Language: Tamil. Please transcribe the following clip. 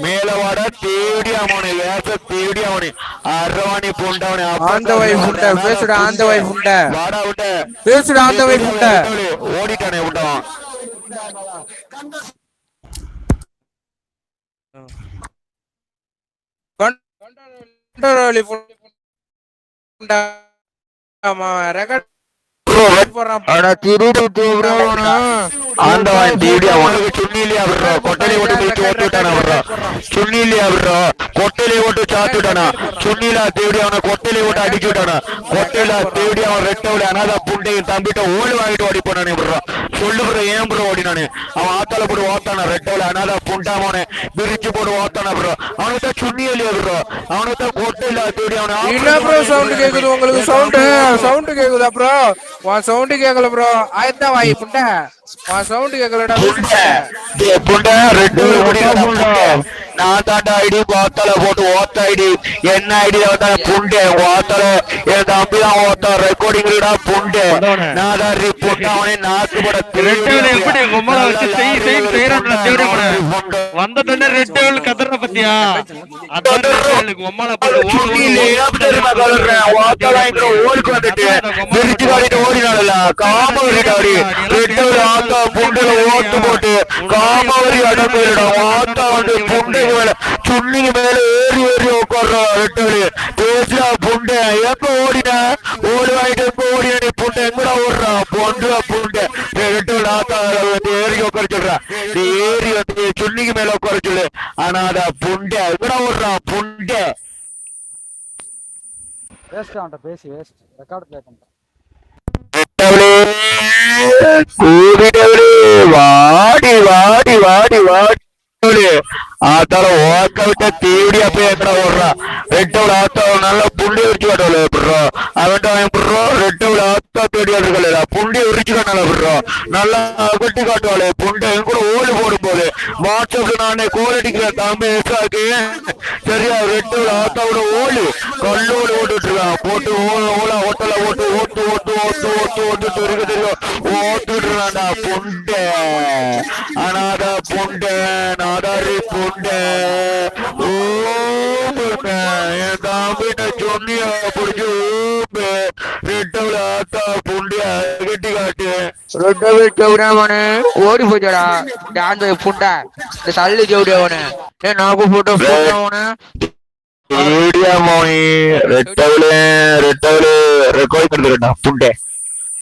மேலவாட தேடியாமோனே வேச தேடியாமோனே அரவாணி பூண்டவனே ஆந்த வை புண்ட பேசுடா ஆந்த வை புண்ட வாடா விட்ட பேசுடா ஆந்த வை புண்ட ஓடிட்டானே விட்டவன் கண்டரோலி புண்ட ஆமா ரெக்கார்ட் தம்பிட்ட ஓடு வாங்கிட்டு ஓடி போனானே சொல்லு ப்ரோ ஏன் ப்ரோ ஓடினானே அவன் ஆத்தால போட்டு ஓத்தான ரெட்டோல அனாத புண்டாமோனே பிரிச்சு போட்டு ஓத்தான ப்ரோ அவனுக்கு தான் சுண்ணி இல்லையா ப்ரோ அவனுக்கு தான் கொட்டையில தேடி என்ன ப்ரோ சவுண்ட் கேக்குது உங்களுக்கு சவுண்ட் கேக்குதா ப்ரோ உன் சவுண்ட் கேக்கல ப்ரோ ஆயத்தா வாய் புண்ட உன் சவுண்ட் கேக்கலடா புண்ட ரெட்டு நான் தாண்டா ஐடி ஓத்தால போட்டு ஓத்த ஐடி என்ன ஐடியா வந்தா புண்டே ஓத்தால என் தம்பி தான் ஓத்த ரெக்கார்டிங்டா புண்டே நான் தான் ரிப்போர்ட் அவனே நாக்குபட வந்ததுன்னு ரெட் டேபிள் கதற பத்தியா ஓடுக்கு வந்துட்டு பிரிச்சு காட்டிட்டு ஓடினால காமவரி ஆத்தா புண்டுல ஓட்டு போட்டு காமவரி அடம் போயிடா ஆத்தா வந்து புண்டை மேல சுண்ணிக்கு மேல ஏறி ஏறி உட்கார்றா ரெட்டவழி பேசுறா புண்டை எப்ப ஓடினா ஓடி வாங்கிட்டு எப்ப ஓடினா நீ புண்டை எங்கடா ஓடுறா பொண்டுடா புண்டை ரெட்டவழி ஆத்தா ஏறி உட்கார சொல்றா நீ ஏறி வந்து சுண்ணிக்கு மேல உட்கார சொல்லு ஆனா அத புண்டை எங்கடா ஓடுறா புண்டை பேசி வேஸ்ட் ரெக்கார்ட் ப்ளே பண்றேன் வாடி வாடி வாடி வாடி ஆத்தால ஓக்க விட்ட தேடியா போய் எங்கடா ஓடுறா ரெட்டோட ஆத்தா நல்லா புண்டி உரிச்சு காட்டல ப்ரோ அவன் ப்ரோ ரெட்டோட ஆத்தா தேடியா இருக்கல புண்டி உரிச்சு காட்டல ப்ரோ நல்லா அகட்டி காட்டுவாளே புண்டை என் கூட ஓடு போடும் போது வாட்ஸ்அப்ல நானே கோல் அடிக்கிறேன் தம்பி எஸ்ஆக்கு சரியா ரெட்டோட ஆத்தாவோட ஓடு கல்லோடு ஓட்டுட்டு இருக்கான் போட்டு ஓலா ஓட்டல ஓட்டு ஓட்டு ஓட்டு ஓட்டு ஓட்டு ஓட்டு இருக்கு தெரியும் ஓட்டுட்டு இருந்தாண்டா புண்டை அனாத புண்டை நாதாரி புண்டை என் தாம்பிட்ட சொன்னியா பிடிச்சி ரெட்டவுல ஆத்தா புண்டியா கட்டி காட்டு ரெட்டவே சௌடாமனு ஓடி போச்சடா அந்த புண்டை இந்த தள்ளி சௌடியாவனு நாக்கு போட்டோ போட்டவனு மோனி ரெட்டவுல ரெக்கோய் பண்ணுறா புண்டை